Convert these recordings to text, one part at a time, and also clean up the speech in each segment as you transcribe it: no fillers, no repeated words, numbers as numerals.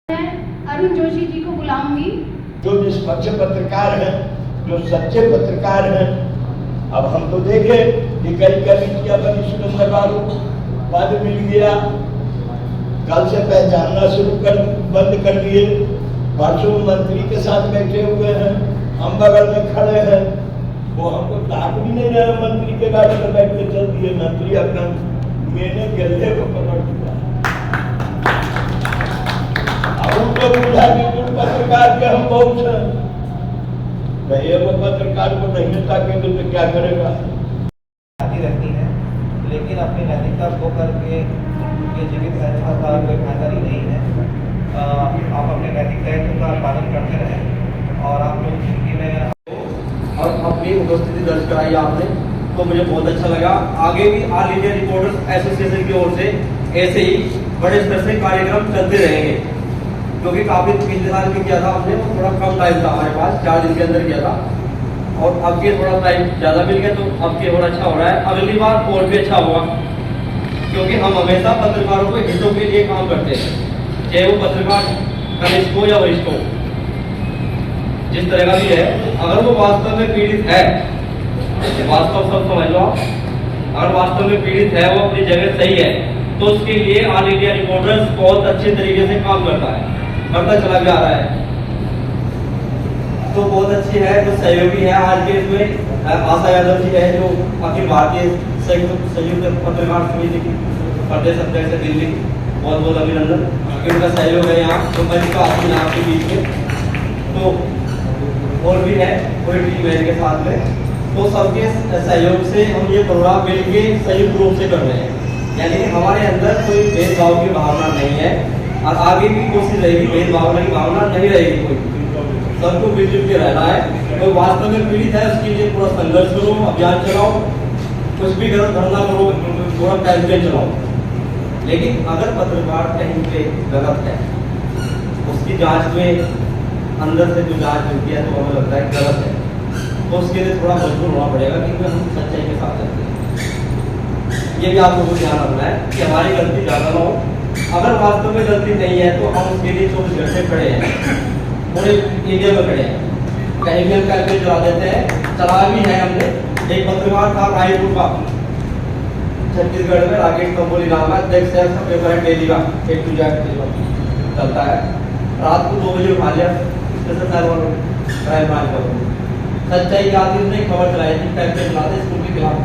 अरुण जोशी जी को बुलाऊंगी। जो निष्पक्ष पत्रकार हैं, जो सच्चे पत्रकार हैं। अब हम तो देखे कि कई कमेटियां बनी, सुरेंद्र बाबू पद मिल गया, कल से पहचानना बंद कर दिए। परसों मंत्री के साथ बैठे हुए हैं, हम बगल में खड़े हैं, वो हमको ताक भी नहीं रहे। मंत्री के गाड़ी में बैठ के चल दिए। मंत्री अपना मैंने गले को पकड़ दिया। उनको बुझा कि तुम पत्रकार के हम बहुत हैं, वो पत्रकार को नहीं ताकेंगे तो क्या करेगा। रहती है, लेकिन अपनी नैतिकता खो करके जीवित रहने का कोई फायदा ही नहीं है। आप अपने नैतिक दायित्व का पालन करते रहें और आप लोग जिंदगी में और अपनी उपस्थिति दर्ज कराई आपने, तो मुझे बहुत अच्छा लगा। आगे भी ऑल इंडिया रिपोर्टर्स एसोसिएशन की ओर से ऐसे ही बड़े स्तर से कार्यक्रम चलते रहेंगे, क्योंकि काफी पिछले साल भी किया था हमने, वो थोड़ा कम टाइम था हमारे पास, 4 दिन के अंदर किया था, और अब के थोड़ा टाइम ज़्यादा मिल गया, तो अब के थोड़ा अच्छा हो रहा है। अगली बार और भी अच्छा होगा, क्योंकि हम हमेशा पत्रकारों के हितों के लिए काम करते हैं, चाहे वो पत्रकार कनिष्ठ हो या वरिष्ठ हो, जिस तरह का भी है। अगर वो वास्तव में पीड़ित है, वास्तव सब समझ लो आप, अगर वास्तव में पीड़ित है, वो अपनी जगह सही है, तो उसके लिए ऑल इंडिया रिपोर्टर्स बहुत अच्छे तरीके से काम करता चला जा रहा है। तो बहुत अच्छी है, जो सहयोगी है आज के इसमें आशा यादव जी है, जो अखिल भारतीय संयुक्त पत्रकार समिति की प्रदेश अध्यक्ष है दिल्ली, बहुत बहुत अभिनंदन, उनका सहयोग है यहाँ, तो मैं इसका अपने आपके बीच में। तो और भी है, कोई टीम है इनके साथ में, तो सबके सहयोग से हम ये प्रोग्राम मिलके संयुक्त रूप से कर रहे हैं। यानी हमारे अंदर कोई भेदभाव की भावना नहीं है, और आगे भी कोशिश रहेगी भेदभाव की भावना नहीं रहेगी। कोई सबको मिलजुल के रहना है। कोई वास्तव में पीड़ित है, उसके लिए पूरा संघर्ष करो, अभियान चलाओ, कुछ भी करो, धरना करो, पूरा कैंपेन चलाओ। लेकिन अगर पत्रकार कहीं पे गलत है, उसकी जांच में अंदर से जो जांच होती है, तो हमें लगता है गलत है, तो उसके लिए थोड़ा मजबूर होना पड़ेगा, क्योंकि हम सच्चाई के साथ रहते हैं। ये भी आप लोगों को ध्यान रखना है कि हमारी गलती ज़्यादा ना हो। अगर वास्तव में गलती नहीं है, तो हम उसके लिए 24 घंटे खड़े हैं, पूरे इंडिया में खड़े हैं, कहीं भी हम कैंपेन चला देते हैं, चला भी है हमने। एक पत्रकार था रायपुर का, छत्तीसगढ़ में, राकेश कंबोली नाम है, देख से पेपर है डेली का, A to Z चलता है। रात को 2 बजे उठा लिया सच्चाई का आदमी ने खबर चलाई थी, कैंपेन चलाते स्कूल के खिलाफ।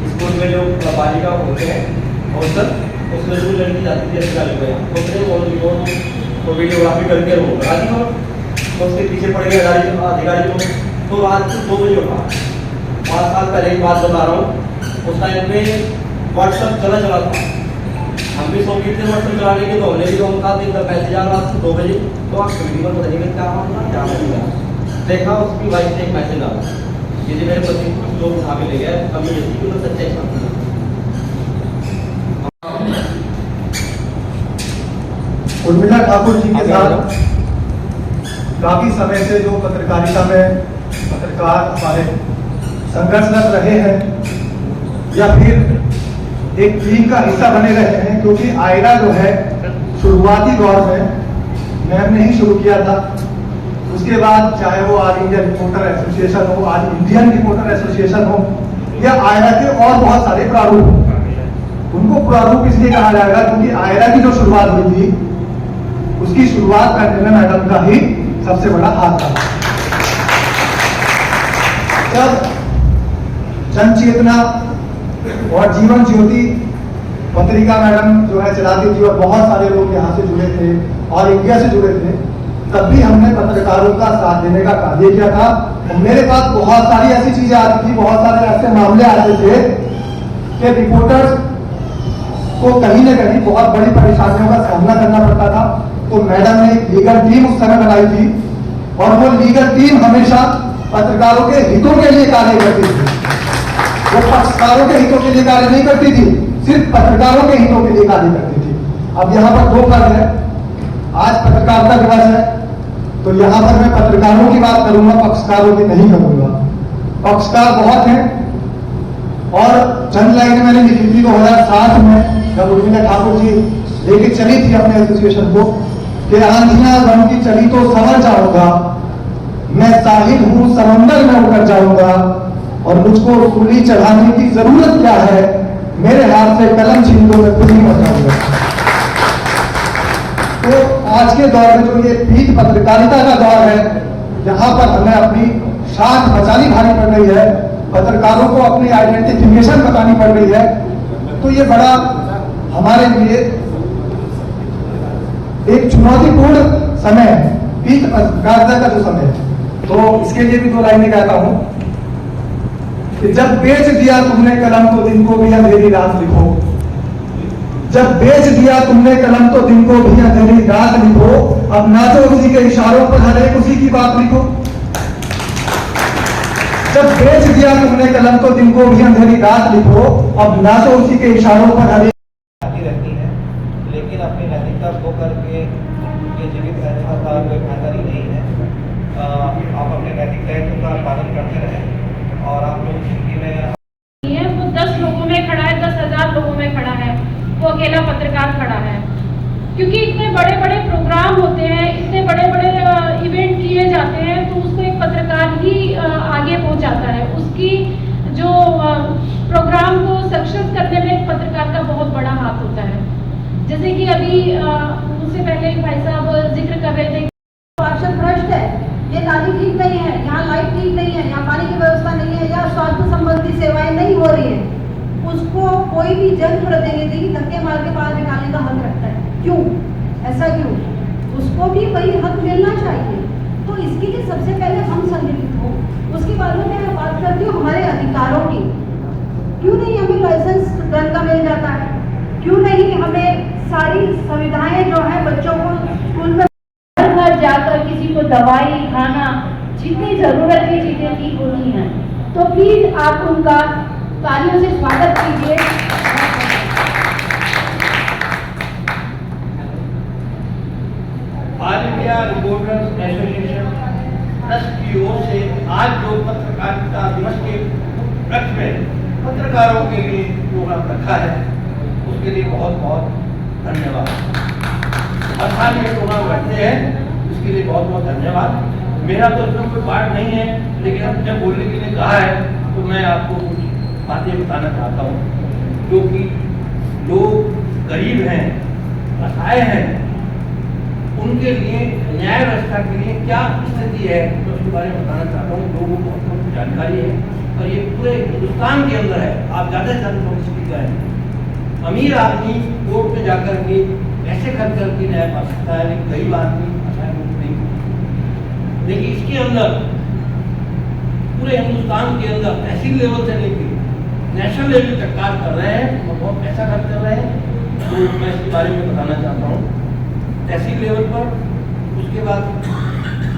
स्कूल में जो बालिका होते हैं हॉस्टल, उसमें जो लड़की जाती थी अधिकारी को वीडियोग्राफी करके वो राजी हो, तो उसके पीछे पड़ गया अधिकारी को, तो रात को 2 बजे उठा। 5 साल पहले की बात बता रहा हूँ, उस टाइम पे व्हाट्सएप चला था, हम भी शौकीन थे व्हाट्सएप चलाने के, तो हमने भी हम कहा दिन का मैसेज आ रहा था 2 बजे, तो आप वीडियो में बताइएगा क्या होगा क्या नहीं। देखा उसकी वाइफ से एक मैसेज आ रहा, यदि मेरे पति कुछ लोग उठा के ले गए, अभी ये तो सच्चाई सामने। उर्मिला ठाकुर जी के साथ काफी समय से जो पत्रकारिता में पत्रकार हमारे संघर्षरत रहे हैं, या फिर एक टीम का हिस्सा बने रहे हैं, क्योंकि आयरा जो है शुरुआती दौर में मैम ने ही शुरू किया था। उसके बाद चाहे वो ऑल इंडिया रिपोर्टर एसोसिएशन हो, ऑल इंडियन रिपोर्टर एसोसिएशन हो, या आयरा के और बहुत सारे प्रारूप। उनको प्रारूप इसलिए कहा जाएगा क्योंकि आयरा की जो शुरुआत हुई थी, उसकी शुरुआत करने में मैडम का ही सबसे बड़ा हाथ था। जब जन चेतना और जीवन ज्योति पत्रिका मैडम जो है चलाती थी, और बहुत सारे लोग यहाँ से जुड़े थे और इंडिया से जुड़े थे, तब भी हमने पत्रकारों का साथ देने का कार्य किया था। और मेरे पास बहुत सारी ऐसी चीजें आती थी, बहुत सारे ऐसे मामले आते थे कि रिपोर्टर्स को कहीं न कहीं बहुत बड़ी परेशानियों का सामना करना पड़ता था। तो मैडम ने एक लीगल टीम उस समय बनाई थी, और वो लीगल टीम हमेशा पत्रकारों के हितों के लिए कार्य करती थी। वो पक्षकारों के हितों के लिए कार्य नहीं करती थी, सिर्फ पत्रकारों के हितों के लिए कार्य करती थी। अब यहाँ पर 2 फर्क है। आज पत्रकारिता दिवस है, तो यहाँ पर मैं पत्रकारों की बात करूंगा, पक्षकारों की नहीं करूंगा। पक्षकार बहुत हैं, और जन लाइन मैंने लिखी थी 2007 में, जब उर्मिला ठाकुर जी लेके चली थी अपने एसोसिएशन को, कि आंधियां गम की चली तो समझ जाऊंगा, मैं साहिल हूं समंदर में उतर जाऊंगा, और मुझको सूली चढ़ाने की जरूरत क्या है, मेरे हाथ से कलम छीन दो मैं खुद ही मर जाऊंगा। तो आज के दौर में जो ये पीठ पत्रकारिता का दौर है, यहाँ पर हमें अपनी शाख बचानी भारी पड़ रही है, पत्रकारों को अपनी आइडेंटिफिकेशन बतानी पड़ रही है। तो ये बड़ा हमारे लिए एक चुनौतीपूर्ण समय है, पीठ पत्रकारिता का जो समय है। तो इसके लिए भी 2 लाइनें कहता हूं कि जब बेच दिया तुमने कलम तो दिन को भी अंधेरी रात लिखो, जब बेच दिया तुमने कलम तो दिन को भी अंधेरी रात लिखो, अब ना तो उसी के इशारों पर हर एक उसी की बात लिखो। जब बेच दिया तुमने कलम तो दिन को भी अंधेरी रात लिखो, अब ना तो उसी के इशारों पर हर एक आती रहती है, लेकिन अपनी नैतिकता खो करके ये जीवित रहने का कोई फायदा ही नहीं है। आप अपने नैतिक दायित्व का पालन करते रहें और आप लोग जिंदगी में वो 10 लोगों में खड़ा है, 10,000 लोगों में खड़ा है, वो अकेला पत्रकार खड़ा है। क्योंकि इतने बड़े बड़े प्रोग्राम होते हैं, इतने बड़े बड़े इवेंट किए जाते हैं, तो उसको एक पत्रकार ही आगे पहुंचाता है। उसकी जो प्रोग्राम को सक्सेस करने में एक पत्रकार का बहुत बड़ा हाथ होता है। जैसे कि अभी उससे पहले भाई साहब जिक्र कर रहे थे, पार्षद भ्रष्ट है, ये नाली ठीक नहीं है, यहाँ लाइट ठीक नहीं है, यहाँ पानी की व्यवस्था नहीं है, या स्वास्थ्य संबंधी सेवाएं नहीं हो रही है, उसको कोई भी जनप्रतिनिधि धक्के मार के बाहर निकालने का हक रखता है। क्यों? ऐसा क्यों? उसको भी वही हक मिलना चाहिए। तो इसके लिए सबसे पहले हम संगठित हो। उसके बाद में मैं बात करती हूँ हमारे अधिकारों की। क्यों नहीं हमें लाइसेंस गन का मिल जाता है? क्यों नहीं हमें सारी सुविधाएं जो है बच्चों को स्कूल में घर जाकर किसी को दवाई खाना जितनी जरूरत की चीजें ठीक होती हैं, तो प्लीज आप उनका तालियों से स्वागत कीजिए। All India reporters association trust की ओर से आज जो पत्रकारिता दिवस के उपलक्ष्य में पत्रकारों के लिए प्रोग्राम रखा है, उसके लिए बहुत बहुत धन्यवाद। हर साल ये प्रोग्राम रखते हैं, इसके लिए बहुत बहुत धन्यवाद। मेरा तो इसमें कोई पार्ट नहीं है, लेकिन अब जब बोलने के लिए कहा है तो मैं आपको कुछ बातें बताना चाहता हूँ। जो कि लोग गरीब हैं, असहाय हैं, उनके लिए न्याय व्यवस्था के लिए क्या स्थिति है, तो उसके बारे में बताना चाहता हूँ। लोगों को बहुत जानकारी है और ये पूरे हिंदुस्तान के अंदर है। आप ज़्यादा से ज़्यादा लोग सीखा है। अमीर आदमी कोर्ट में जाकर के ऐसे खर्च करके न्याय पा सकता है, लेकिन गरीब आदमी नहीं। देखिए, इसके अंदर पूरे हिंदुस्तान के अंदर तहसील लेवल से लेकर नेशनल लेवल तक कार्य कर रहे हैं और बहुत पैसा खर्च कर रहे हैं। तो मैं इसके बारे में बताना चाहता हूँ। तहसील लेवल पर, उसके बाद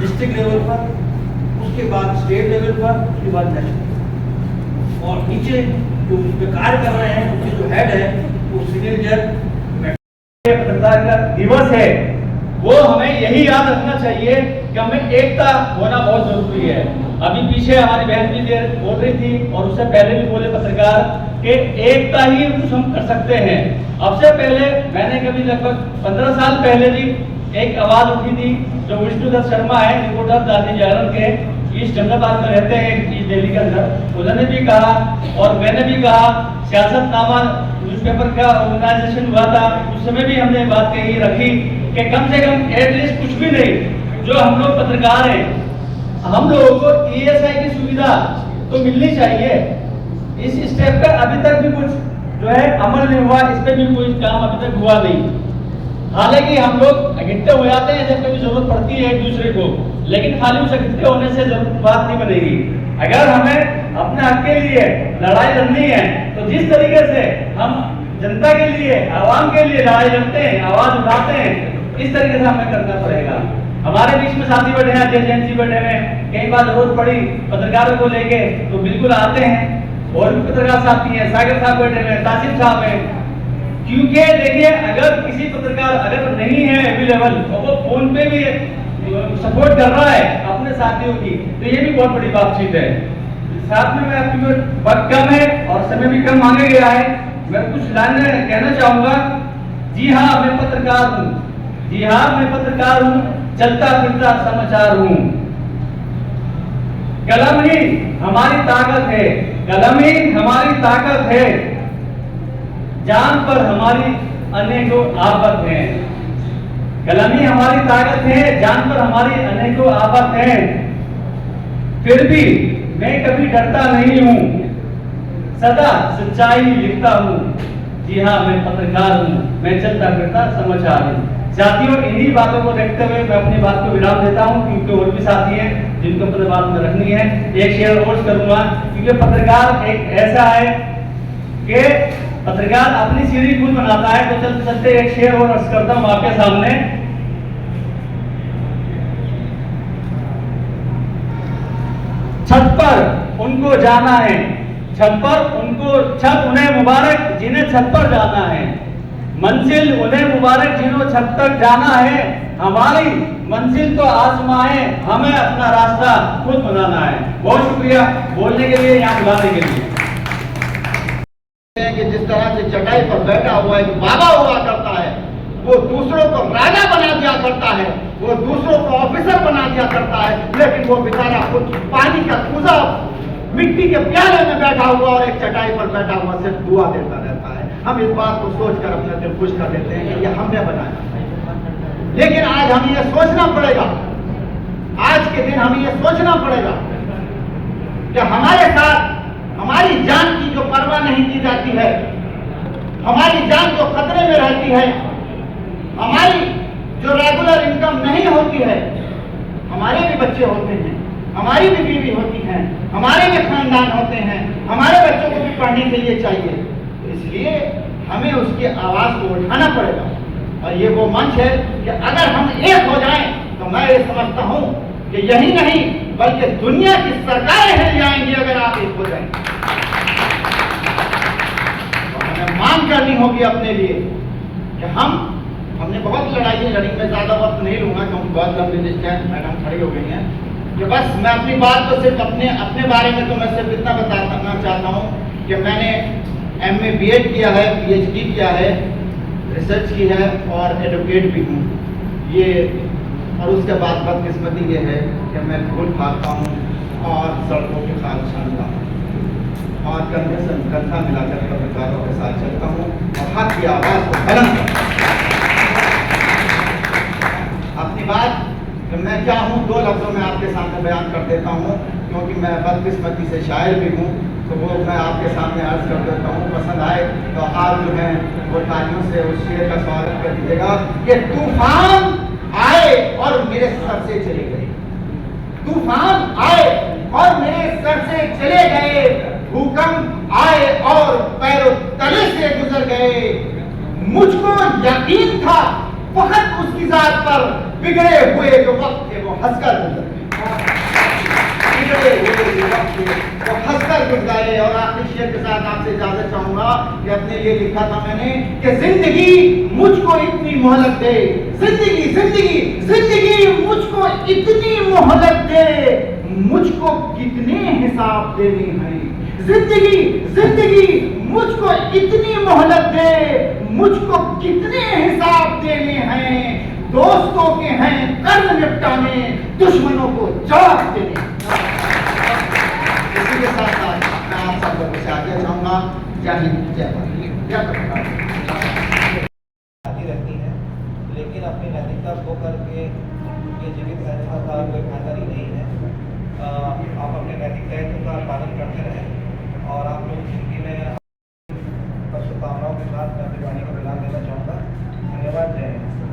डिस्ट्रिक्ट लेवल पर, उसके बाद स्टेट लेवल पर, उसके बाद नेशनल, और नीचे जो उस पर कार्य कर रहे हैं उसके जो हेड है वो सिविल जज। पत्रकारिता दिवस है, वो हमें यही याद रखना चाहिए कि हमें एकता होना बहुत जरूरी है। अभी पीछे हमारी बहन भी बोल रही थी और उससे पहले भी बोले पत्रकार कि एकता ही कुछ हम कर सकते हैं। अब से पहले मैंने कभी लगभग 15 साल पहले भी एक आवाज उठी थी, जो विष्णुदत्त शर्मा है, रिपोर्टर जाति जागरण के, ईस्ट जमनाबाद में रहते हैं ईस्ट दिल्ली के अंदर, उन्होंने भी कहा और मैंने भी कहा, सियासतनामा न्यूज़पेपर का ऑर्गेनाइजेशन हुआ था, उस समय भी हमने बात कही रखी कि कम से कम एटलीस्ट कुछ भी नहीं, जो हम लोग पत्रकार हैं, हम लोगों को ESI की सुविधा तो मिलनी चाहिए। इस स्टेप पर अभी तक भी कुछ जो है अमल नहीं हुआ, इस पे भी कोई काम अभी तक हुआ नहीं। हालांकि हम लोग इकट्ठे हो जाते हैं जब कभी जरूरत पड़ती है एक दूसरे को, लेकिन खाली उस इकट्ठे होने से बात नहीं बनेगी। अगर हमें अपने हक के लिए लड़ाई लड़नी है तो जिस तरीके से हम जनता के लिए, आवाम के लिए लड़ाई लड़ते हैं, आवाज उठाते हैं, इस तरीके से हमें करना पड़ेगा। हमारे बीच में साथी बैठे हैं, जैन जी बैठे हैं, कई बार जरूरत पड़ी पत्रकारों को लेके तो बिल्कुल आते हैं, और भी पत्रकार साथी हैं, सागर साहब बैठे हैं, तासिफ साहब हैं। क्योंकि देखिए, अगर किसी पत्रकार अगर नहीं है अवेलेबल और वो फोन पे भी सपोर्ट कर रहा है अपने साथियों की, तो ये भी बहुत बड़ी बातचीत है। साथ में मैं क्योंकि वक्त कम है और समय भी कम मांगा गया है, मैं कुछ लाइनें कहना चाहूंगा। जी हाँ, मैं पत्रकार हूँ, जी हाँ, मैं पत्रकार हूँ, चलता फिरता समाचार हूँ। कलम ही हमारी ताकत है, कलम ही हमारी ताकत है, जान पर हमारी अनेकों आफत है। कलम ही हमारी ताकत है, जान पर हमारी अनेकों आफत है। फिर भी मैं कभी डरता नहीं हूँ, सदा सच्चाई लिखता हूँ। जी हाँ, मैं पत्रकार हूँ, मैं चलता फिरता समाचार हूँ। साथियों, इन्हीं बातों को देखते हुए मैं अपनी बात को विराम देता हूँ, क्योंकि और भी साथी हैं जिनको अपनी बात में रखनी है। एक शेयर और करूंगा, क्योंकि पत्रकार एक ऐसा है कि पत्रकार अपनी सीढ़ी खुद बनाता है। तो चलते चलते एक शेयर और अर्ज करता हूँ आपके सामने। छत पर उनको जाना है, छत पर उनको, छत उन्हें मुबारक जिन्हें छत पर जाना है, मंजिल उन्हें मुबारक जिन्हों छत तक जाना है। हमारी मंजिल तो आसमां है, हमें अपना रास्ता खुद बनाना है। बहुत शुक्रिया बोलने के लिए, यहाँ बुलाने के लिए। कि जिस तरह से चटाई पर बैठा हुआ एक बाबा हुआ करता है, वो दूसरों को राजा बना दिया करता है, वो दूसरों को ऑफिसर बना दिया करता है, लेकिन वो बेचारा खुद पानी का कूजा मिट्टी के प्याले में बैठा हुआ और एक चटाई पर बैठा हुआ सिर्फ दुआ देता रहता है। हम इस बात को सोचकर अपना दिल खुश कर लेते हैं कि ये हमने बनाया, लेकिन आज हमें यह सोचना पड़ेगा, आज के दिन हमें यह सोचना पड़ेगा कि हमारे साथ हमारी जान की जो परवाह नहीं की जाती है, हमारी जान जो खतरे में रहती है, हमारी जो रेगुलर इनकम नहीं होती है, हमारे भी बच्चे होते हैं, हमारी भी बीवी होती हैं, हमारे भी खानदान होते हैं, हमारे बच्चों को भी पढ़ने के लिए चाहिए। तो इसलिए हमें उसकी आवाज को उठाना पड़ेगा, और ये वो मंच है कि अगर हम एक हो जाएं तो मैं ये समझता हूं कि यही नहीं बल्कि दुनिया की सरकारें हिल जाएंगी अगर आप एक हो जाएंगे। तो हमें मांग करनी होगी अपने लिए कि हमने बहुत लड़ाई लड़ी। मैं ज्यादा वक्त नहीं लूंगा क्योंकि बहुत लंबी लिस्ट है, मैडम खड़ी हो गई हैं, कि बस मैं अपनी बात को सिर्फ अपने बारे में तो मैं सिर्फ इतना बताना चाहता हूँ कि मैंने MA BEd किया है, PhD किया है, रिसर्च की है और एडवोकेट भी हूँ। ये और उसके बाद बदकिस्मती ये है कि मैं फूल खाता हूँ और सड़कों के साथ चलता हूँ और कंधे से कंधा मिलाकर पत्रकारों के साथ चलता हूँ और हक की आवाज़ को बुलंद करता हूँ। अपनी बात मैं क्या हूँ 2 लफ्ज़ों में आपके सामने बयान कर देता हूँ, क्योंकि मैं बदकिस्मती से शायर भी हूँ, तो वो मैं आपके सामने अर्ज कर देता हूँ। पसंद आए तो आप जो है वो तालियों से उस शेर का स्वागत कर दीजिएगा कि तूफान आए और मेरे सर से चले गए, तूफान आए और मेरे सर से चले गए, भूकंप आए और पैरों तले से गुजर गए। मुझको यकीन था वक्त उसकी जात पर, बिगड़े हुए जो वक्त थे वो हंसकर गुजर गए, बिगड़े हुए जो वक्त थे वो हंसकर गुजर गए। और आखिरी शेर के साथ आपसे इजाजत चाहूंगा कि अपने लिए लिखा था मैंने कि जिंदगी मुझको इतनी मोहलत दे, जिंदगी जिंदगी जिंदगी मुझको इतनी मोहलत दे, मुझको कितने हिसाब देने हैं। जिंदगी जिंदगी मुझको इतनी मोहलत दे, मुझको कितने हिसाब देने हैं। दोस्तों के हैं कर्ज निपटाने, दुश्मनों को जवाब देने। इसी के साथ साथ मैं आप सब लोगों से आगे चाहूंगा। जय हिंद, जय भारत। रहती है, लेकिन अपनी नैतिकता खो करके ये जीवित रहने का कोई फायदा ही नहीं है। आप अपने नैतिक दायित्व का पालन करते रहें और आप लोग जिंदगी में शुभकामनाओं के साथ मैं अपनी वाणी को विराम देना चाहूँगा। धन्यवाद, जय हिंद।